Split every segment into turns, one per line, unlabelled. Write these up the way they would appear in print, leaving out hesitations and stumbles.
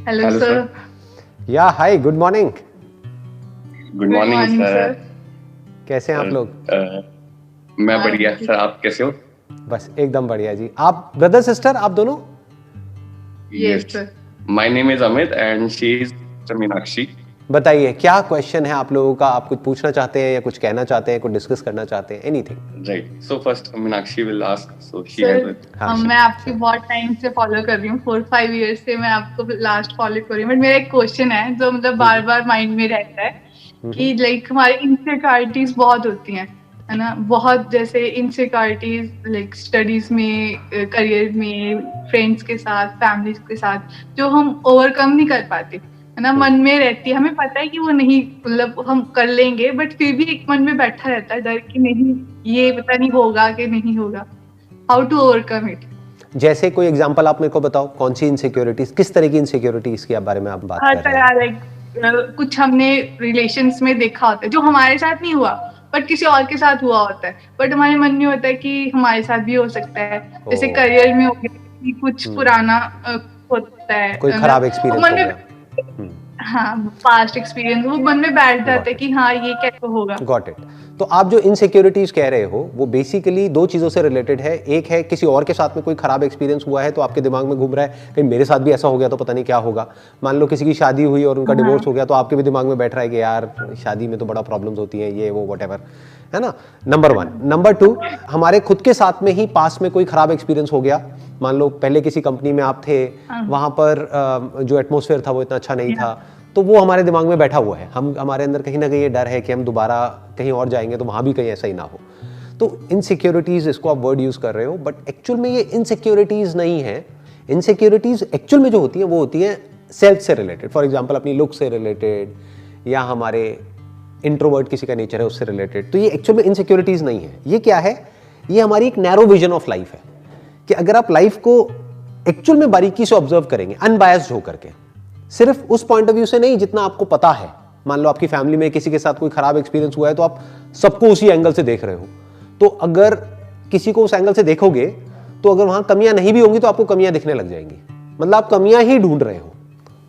Hello
hello
sir.
Sir.
या hi, good morning.
Good morning sir.
कैसे हैं आप लोग?
मैं बढ़िया सर, आप कैसे हो?
बस एकदम बढ़िया जी। आप ब्रदर सिस्टर आप दोनों?
Yes sir.
My name is Amit and she is Meenakshi.
बताइए क्या क्वेश्चन है आप लोगों का? आप कुछ पूछना चाहते हैं या कुछ कहना चाहते हैं, कुछ डिस्कस करना चाहते हैं? Anything.
Right, so first Meenakshi will ask, so she has
sir
हाँ,
मैं आपकी बहुत टाइम से फॉलो कर रही हूँ, 4-5 ईयर्स से मैं आपको लास्ट फॉलो कर रही हूँ। बट मेरा एक क्वेश्चन है जो मतलब बार बार माइंड में रहता है कि लाइक हमारी इनसिक्योरिटीज बहुत होती हैं, है ना? बहुत जैसे इनसिक्योरिटीज लाइक स्टडीज में, करियर में, फ्रेंड्स के साथ, फैमिली के साथ, जो हम ओवरकम नहीं कर पाते, है ना? मन में रहती है, हमें पता है कि वो नहीं, मतलब हम कर लेंगे, बट फिर भी एक मन में बैठा रहता है डर कि नहीं, ये पता नहीं होगा कि नहीं होगा। How to overcome it?
जैसे कोई एग्जांपल आप मेरे को बताओ, कौन सी इनसिक्योरिटीज, किस तरह की इनसिक्योरिटीज के बारे में आप बात
हर
कर रहे
तरह,
हैं?
लाइक कुछ हमने रिलेशंस में देखा होता है जो हमारे साथ नहीं हुआ बट किसी और के साथ हुआ होता है, बट हमारे मन में होता है कि हमारे साथ भी हो सकता है। जैसे करियर में हो गया कि कुछ पुराना होता है,
कोई खराब एक्सपीरियंस
मन
हो
में,
गया।
हाँ, पास्ट एक्सपीरियंस वो मन में बैठ जाता है कि हाँ ये कैसे होगा।
Got it. तो आप जो इनसिक्योरिटीज कह रहे हो वो बेसिकली दो चीजों से रिलेटेड है। एक है किसी और के साथ में कोई खराब एक्सपीरियंस हुआ है तो आपके दिमाग में घूम रहा है कहीं मेरे साथ भी ऐसा हो गया तो पता नहीं क्या होगा। मान लो किसी की शादी हुई और उनका डिवोर्स हो गया तो आपके भी दिमाग में बैठ रहा है कि यार शादी में तो बड़ा प्रॉब्लम्स होती हैं, ये वो व्हाटएवर, है ना? नंबर 1। नंबर 2, हमारे खुद के साथ में ही पास में कोई खराब एक्सपीरियंस हो गया। मान लो पहले किसी कंपनी में आप थे, वहां पर जो एटमॉस्फेयर था वो इतना अच्छा नहीं था, तो वो हमारे दिमाग में बैठा हुआ है। हमारे अंदर कहीं ना कहीं ये डर है कि हम दोबारा कहीं और जाएंगे तो वहां भी कहीं ऐसा ही ना हो। तो इनसिक्योरिटीज, इसको आप वर्ड यूज कर रहे हो, बट एक्चुअल में ये इनसिक्योरिटीज नहीं है। इनसिक्योरिटीज एक्चुअल में जो होती है वो होती है सेल्फ से रिलेटेड। फॉर एग्जाम्पल अपनी लुक से रिलेटेड, या हमारे इंट्रोवर्ट किसी का नेचर है उससे रिलेटेड। तो ये एक्चुअल में इनसिक्योरिटीज नहीं है। ये क्या है? ये हमारी एक नैरो विजन ऑफ लाइफ है कि अगर आप लाइफ को एक्चुअल में बारीकी से ऑब्जर्व करेंगे, अनबायस्ड होकर के, सिर्फ उस पॉइंट ऑफ व्यू से नहीं जितना आपको पता है। मान लो आपकी फैमिली में किसी के साथ कोई खराब एक्सपीरियंस हुआ है तो आप सबको उसी एंगल से देख रहे हो। तो अगर किसी को उस एंगल से देखोगे तो अगर वहां कमियां नहीं भी होंगी तो आपको कमियां दिखने लग जाएंगी। मतलब आप कमियां ही ढूंढ रहे हो।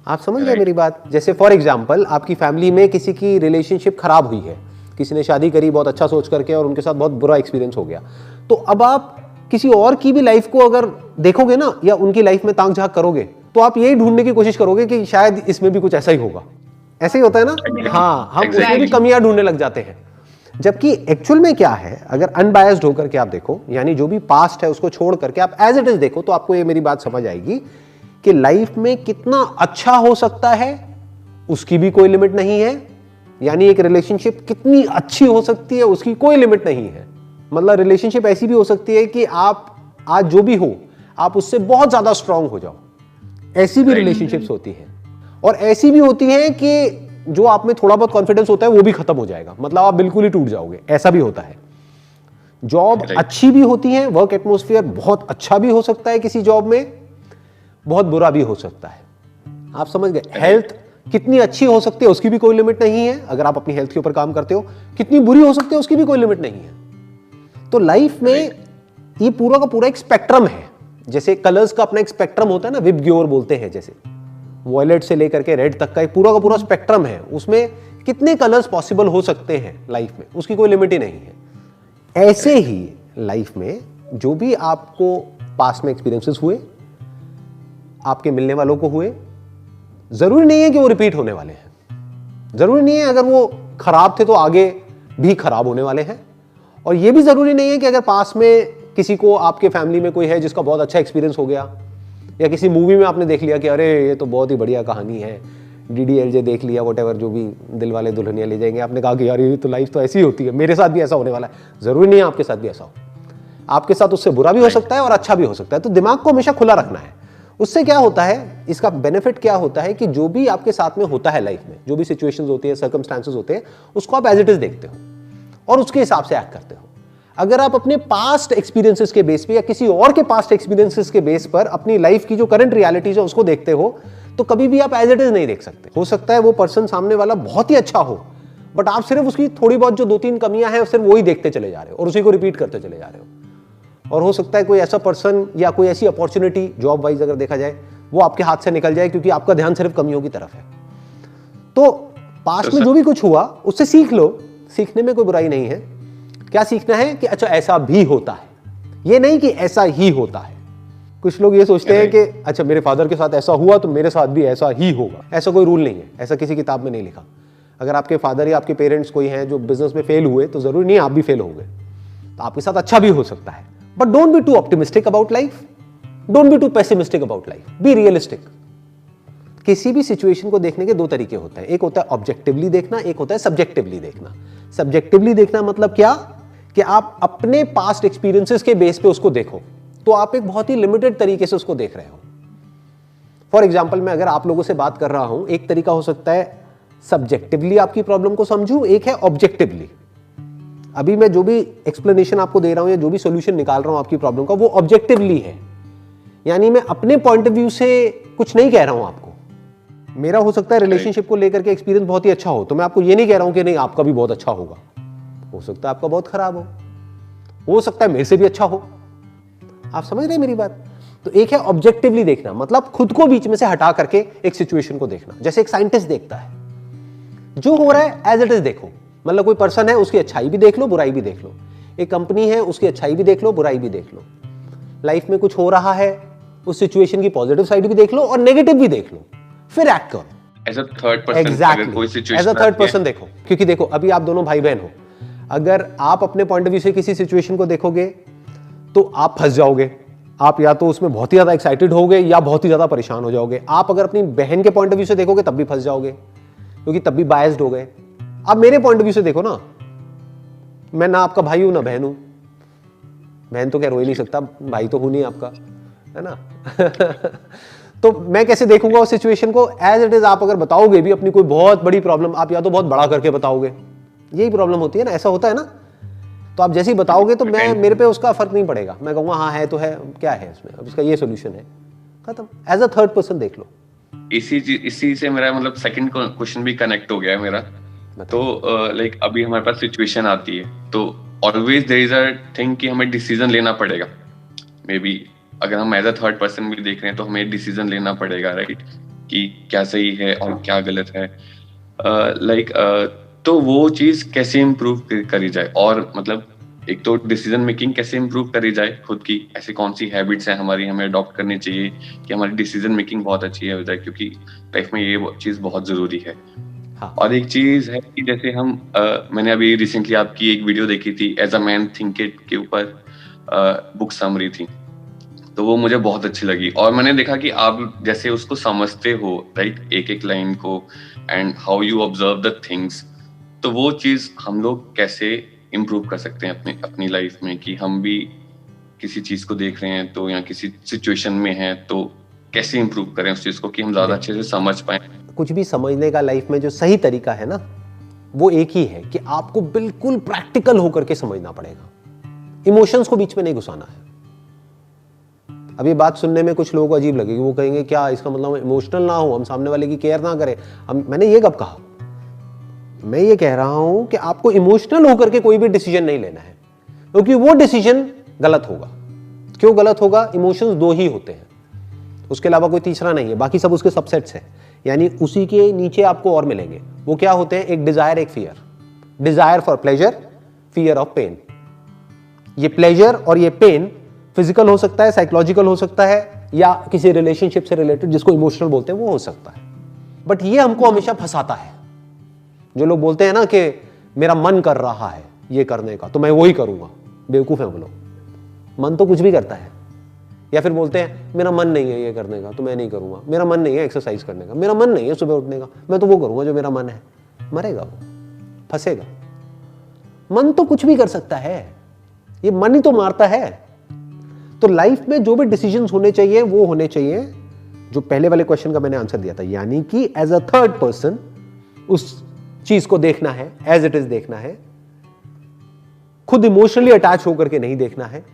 आप समझ गए मेरी बात? जैसे फॉर एग्जाम्पल आपकी फैमिली में किसी की रिलेशनशिप खराब हुई है, किसी ने शादी करी बहुत अच्छा सोच करके और उनके साथ बहुत बुरा एक्सपीरियंस हो गया, तो अब आप किसी और की भी लाइफ को अगर देखोगे ना, या उनकी लाइफ में ताक झांक करोगे, तो आप यही ढूंढने की कोशिश करोगे कि शायद इसमें भी कुछ ऐसा ही होगा। ऐसे ही होता है ना? हाँ, हम उसमें भी कमियां ढूंढने लग जाते हैं। जबकि एक्चुअल में क्या है, अगर अनबायस्ड होकर के आप देखो, यानी जो भी पास्ट है उसको छोड़ करके आप एज इट इज देखो, तो आपको ये मेरी बात समझ आएगी कि लाइफ में कितना अच्छा हो सकता है उसकी भी कोई लिमिट नहीं है। यानी एक रिलेशनशिप कितनी अच्छी हो सकती है उसकी कोई लिमिट नहीं है। मतलब रिलेशनशिप ऐसी भी हो सकती है कि आप आज जो भी हो आप उससे बहुत ज्यादा स्ट्रांग हो जाओ। ऐसी भी रिलेशनशिप्स होती हैं। और ऐसी भी होती हैं कि जो आप में थोड़ा बहुत कॉन्फिडेंस होता है वो भी खत्म हो जाएगा, मतलब आप बिल्कुल ही टूट जाओगे। ऐसा भी होता है। जॉब अच्छी भी होती है, वर्क एटमॉस्फेयर बहुत अच्छा भी हो सकता है किसी जॉब में, बहुत बुरा भी हो सकता है। आप समझ गए? हेल्थ कितनी अच्छी हो सकती है उसकी भी कोई लिमिट नहीं है, अगर आप अपनी हेल्थ के ऊपर काम करते हो। कितनी बुरी हो सकती है उसकी भी कोई लिमिट नहीं है। तो लाइफ में ये पूरा का पूरा एक स्पेक्ट्रम है। जैसे कलर्स का अपना एक स्पेक्ट्रम होता है ना, विबग्योर बोलते हैं, जैसे वॉयलेट से लेकर के रेड तक का एक पूरा का पूरा स्पेक्ट्रम है। उसमें कितने कलर्स पॉसिबल हो सकते हैं लाइफ में, उसकी कोई लिमिट ही नहीं है। ऐसे ही लाइफ में जो भी आपको पास्ट में एक्सपीरियंसेस हुए, आपके मिलने वालों को हुए, जरूरी नहीं है कि वो रिपीट होने वाले हैं। जरूरी नहीं है अगर वो खराब थे तो आगे भी खराब होने वाले हैं। और ये भी जरूरी नहीं है कि अगर पास में किसी को, आपके फैमिली में कोई है जिसका बहुत अच्छा एक्सपीरियंस हो गया, या किसी मूवी में आपने देख लिया कि अरे ये तो बहुत ही बढ़िया कहानी है, DDLJ देख लिया, व्हाटएवर, जो भी दिल वाले दुल्हनिया ले जाएंगे, आपने कहा कि यार ये तो लाइफ तो ऐसी ही होती है, मेरे साथ भी ऐसा होने वाला है। जरूरी नहीं है आपके साथ भी ऐसा हो। आपके साथ उससे बुरा भी हो सकता है और अच्छा भी हो सकता है। तो दिमाग को हमेशा खुला रखना है। उससे क्या होता है, इसका बेनिफिट क्या होता है कि जो भी आपके साथ में होता है लाइफ में, जो भी सिचुएशंस होती है, सर्कमस्टांसेस होते हैं, उसको आप एज इट इज देखते हो और उसके हिसाब से एक्ट करते हो। अगर आप अपने पास्ट एक्सपीरियंसेस के बेस पे या किसी और के पास्ट एक्सपीरियंसेस के बेस पर अपनी लाइफ की जो करंट रियलिटीज है उसको देखते हो, तो कभी भी आप एज इट इज नहीं देख सकते। हो सकता है वो पर्सन सामने वाला बहुत ही अच्छा हो, बट आप सिर्फ उसकी थोड़ी बहुत जो 2-3 कमियां हैं सिर्फ वही देखते चले जा रहे हो और उसी को रिपीट करते चले जा रहे हो। और हो सकता है कोई ऐसा पर्सन या कोई ऐसी अपॉर्चुनिटी जॉब वाइज अगर देखा जाए वो आपके हाथ से निकल जाए, क्योंकि आपका ध्यान सिर्फ कमियों की तरफ है। तो पास्ट में जो भी कुछ हुआ उससे सीख लो, सीखने में कोई बुराई नहीं है। क्या सीखना है कि अच्छा ऐसा भी होता है, ये नहीं कि ऐसा ही होता है। कुछ लोग ये सोचते हैं कि अच्छा मेरे फादर के साथ ऐसा हुआ तो मेरे साथ भी ऐसा ही होगा। ऐसा कोई रूल नहीं है, ऐसा किसी किताब में नहीं लिखा। अगर आपके फादर या आपके पेरेंट्स कोई हैं जो बिजनेस में फेल हुए तो जरूरी नहीं आप भी फेल होगे, तो आपके साथ अच्छा भी हो सकता है। But don't be too optimistic about life, don't be too pessimistic about life, be realistic. किसी भी सिचुएशन को देखने के दो तरीके होते हैं, एक होता है ऑब्जेक्टिवली देखना, एक होता है सब्जेक्टिवली देखना। सब्जेक्टिवली देखना मतलब क्या कि आप अपने पास्ट एक्सपीरियंसेस के बेस पे उसको देखो, तो आप एक बहुत ही लिमिटेड तरीके से उसको देख रहे हो। फॉर एग्जाम्पल, मैं अगर आप लोगों से बात कर रहा हूं, एक तरीका हो सकता है सब्जेक्टिवली आपकी प्रॉब्लम को समझूं, एक है ऑब्जेक्टिवली। अभी मैं जो भी एक्सप्लेनेशन आपको दे रहा हूं या जो भी सोल्यूशन निकाल रहा हूं आपकी प्रॉब्लम का, वो ऑब्जेक्टिवली है, यानी मैं अपने पॉइंट ऑफ व्यू से कुछ नहीं कह रहा हूं आपको। मेरा हो सकता है रिलेशनशिप को लेकर के एक्सपीरियंस बहुत ही अच्छा हो, तो मैं आपको ये नहीं कह रहा हूं कि नहीं आपका भी बहुत अच्छा होगा। हो सकता है आपका बहुत खराब हो सकता है मेरे से भी अच्छा हो। आप समझ रहे हैं मेरी बात? तो एक है ऑब्जेक्टिवली देखना, मतलब खुद को बीच में से हटा करके एक सिचुएशन को देखना, जैसे एक साइंटिस्ट देखता है, जो हो रहा है एज इट इज देखो। मतलब कोई पर्सन है, उसकी अच्छाई भी देख लो, बुराई भी देख लो। एक कंपनी है, उसकी अच्छाई भी देख लो, बुराई भी देख लो। लाइफ में कुछ हो रहा है, उस सिचुएशन की पॉजिटिव साइड भी देख लो और नेगेटिव भी देख लो, फिर एक्ट करो।
As a third person,
exactly,
कोई situation
as a third person देखो। क्योंकि देखो, अभी आप दोनों भाई बहन हो, अगर आप अपने पॉइंट ऑफ व्यू से किसी सिचुएशन को देखोगे तो आप फंस जाओगे। आप या तो उसमें बहुत ही ज्यादा एक्साइटेड होगे या बहुत ही ज्यादा परेशान हो जाओगे। आप अगर अपनी बहन के पॉइंट ऑफ व्यू से देखोगे तब भी फंस जाओगे, क्योंकि तब भी बायस्ड हो गए। अब मेरे पॉइंट ऑफ व्यू से देखो ना, मैं ना आपका भाई हूं ना बहन हूं। बहन तो क्या रो ही नहीं सकता, भाई तो हूं नहीं आपका, है ना? तो मैं कैसे देखूंगा उस सिचुएशन को? एज इट इज आप अगर बताओगे भी अपनी कोई बहुत बड़ी प्रॉब्लम, आप या तो बहुत बड़ा करके बताओगे, यही प्रॉब्लम होती है ना, ऐसा होता है ना। तो आप जैसे ही बताओगे तो मैं मेरे पे उसका फर्क नहीं पड़ेगा, मैं कहूंगा हाँ है तो है, क्या है इसमें, अब इसका ये सोल्यूशन है, खत्म। एज अ थर्ड पर्सन देख लो।
इसी से मेरा मतलब सेकंड क्वेश्चन भी कनेक्ट हो गया है मेरा। तो लाइक अभी हमारे पास सिचुएशन आती है तो always there is a thing कि हमें डिसीजन लेना पड़ेगा। मे बी अगर हम एज अ थर्ड पर्सन भी देख रहे हैं तो हमें डिसीजन लेना पड़ेगा, राइट, कि क्या सही है और क्या गलत है। तो वो चीज कैसे इम्प्रूव करी जाए, और मतलब एक तो डिसीजन मेकिंग कैसे इम्प्रूव करी जाए खुद की, ऐसी कौन सी हैबिट्स हैं हमारी हमें अडॉप्ट करनी चाहिए कि हमारी डिसीजन मेकिंग बहुत अच्छी हो जाए, क्योंकि लाइफ में ये चीज बहुत जरूरी है। हाँ। और एक चीज है कि जैसे हम मैंने अभी रिसेंटली आपकी एक वीडियो देखी थी as a man thinketh के ऊपर, बुक समरी थी, तो वो मुझे बहुत अच्छी लगी। और मैंने देखा कि आप जैसे उसको समझते हो, राइट, एक एक लाइन को, and how you observe the things, तो वो चीज हम लोग कैसे इम्प्रूव कर सकते हैं अपनी लाइफ में, कि हम भी किसी चीज को देख रहे हैं तो या किसी सिचुएशन में हैं तो कैसे इम्प्रूव करें उस चीज को कि हम ज्यादा अच्छे से समझ पाए।
कुछ भी समझने का लाइफ में जो सही तरीका है ना, वो एक ही है कि आपको बिल्कुल प्रैक्टिकल होकर के समझना पड़ेगा, इमोशंस को बीच में नहीं घुसाना है। अब ये बात सुनने में कुछ लोगों को अजीब लगेगी, वो कहेंगे क्या इसका मतलब इमोशनल ना हो, हम सामने वाले की केयर ना करें। मैंने ये कब कहा? मैं ये कह रहा हूं कि आपको इमोशनल होकर के कोई भी डिसीजन नहीं लेना है, क्योंकि वो डिसीजन गलत होगा। क्यों गलत होगा? इमोशंस दो ही होते हैं, उसके अलावा कोई तीसरा नहीं है, बाकी सब उसके सबसेट्स हैं, यानी उसी के नीचे आपको और मिलेंगे। वो क्या होते हैं? एक डिजायर, एक fear. Desire for pleasure, fear of pain. ये प्लेजर और ये पेन फिजिकल हो सकता है, साइकोलॉजिकल हो सकता है, या किसी रिलेशनशिप से रिलेटेड जिसको इमोशनल बोलते हैं वो हो सकता है। बट ये हमको हमेशा फंसाता है। जो लोग बोलते हैं ना कि मेरा मन कर रहा है ये करने का तो मैं वो ही करूंगा, बेवकूफ है वो लोग। मन तो कुछ भी करता है। या फिर बोलते हैं मेरा मन नहीं है ये करने का तो मैं नहीं करूंगा, मेरा मन नहीं है एक्सरसाइज करने का, मेरा मन नहीं है सुबह उठने का, मैं तो वो करूंगा जो मेरा मन है। मरेगा वो, फंसेगा। मन तो कुछ भी कर सकता है, ये मन ही तो मारता है। तो लाइफ में जो भी डिसीजंस होने चाहिए वो होने चाहिए जो पहले वाले क्वेश्चन का मैंने आंसर दिया था, यानी कि एज अ थर्ड पर्सन उस चीज को देखना है, एज इट इज देखना है, खुद इमोशनली अटैच होकर के नहीं देखना है,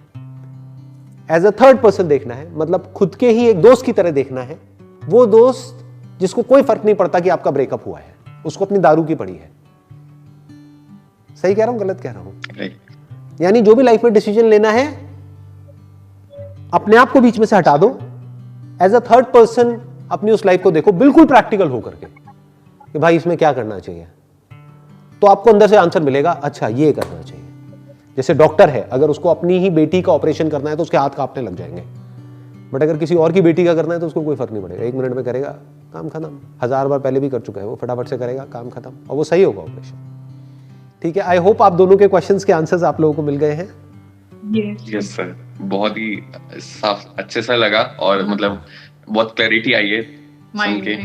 एज अ थर्ड पर्सन देखना है, मतलब खुद के ही एक दोस्त की तरह देखना है। वो दोस्त जिसको कोई फर्क नहीं पड़ता कि आपका ब्रेकअप हुआ है, उसको अपनी दारू की पड़ी है। सही कह रहा हूं, गलत कह रहा हूं? यानी जो भी लाइफ में डिसीजन लेना है, अपने आप को बीच में से हटा दो, एज अ थर्ड पर्सन अपनी उस लाइफ को देखो बिल्कुल प्रैक्टिकल होकर के कि भाई इसमें क्या करना चाहिए, तो आपको अंदर से आंसर मिलेगा, अच्छा ये करना चाहिए। जैसे डॉक्टर है, अगर उसको अपनी ही बेटी का ऑपरेशन करना है तो उसके हाथ कांपने लग जाएंगे, बट अगर किसी और की बेटी का करना है तो उसको कोई फर्क नहीं पड़ेगा, 1 मिनट में करेगा, काम खत्म। 1000 बार पहले भी कर चुका है वो, फटाफट से करेगा, काम खत्म, और वो सही होगा ऑपरेशन। ठीक है, आई होप आप दोनों के क्वेश्चंस के आंसर्स आप लोगों को मिल गए हैं।
यस सर, बहुत ही साफ अच्छे सा लगा, और मतलब बहुत क्लैरिटी आई है सुन के।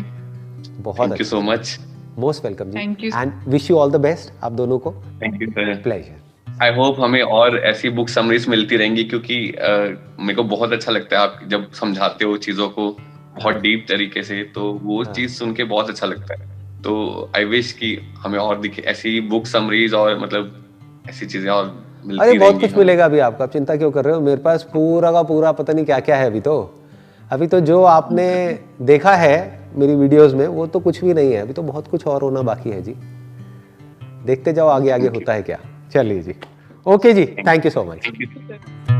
बहुत
thank you so much,
most welcome जी,
Thank you.
And wish you all the best आप दोनों को।
Thank you sir.
Pleasure.
I hope हमें और ऐसी बुक समरीज मिलती रहेंगी, क्योंकि मेरे को बहुत अच्छा लगता है आप जब समझाते हो चीजों को बहुत डीप तरीके से, तो वो चीज सुन के बहुत अच्छा लगता है। तो आई विश कि हमें और दिखे ऐसी बुक समरीज, और मतलब ऐसी चीजें और मिलती
अरे बहुत
रहेंगी
कुछ मिलेगा अभी आपको, आप चिंता क्यों कर रहे हो, मेरे पास पूरा का पूरा पता नहीं क्या क्या है अभी तो जो आपने देखा है मेरी वीडियोस में वो तो कुछ भी नहीं है, अभी तो बहुत कुछ और होना बाकी है जी, देखते जाओ आगे आगे होता है क्या। चलिए जी, ओके जी, thank you so much.
Thank you.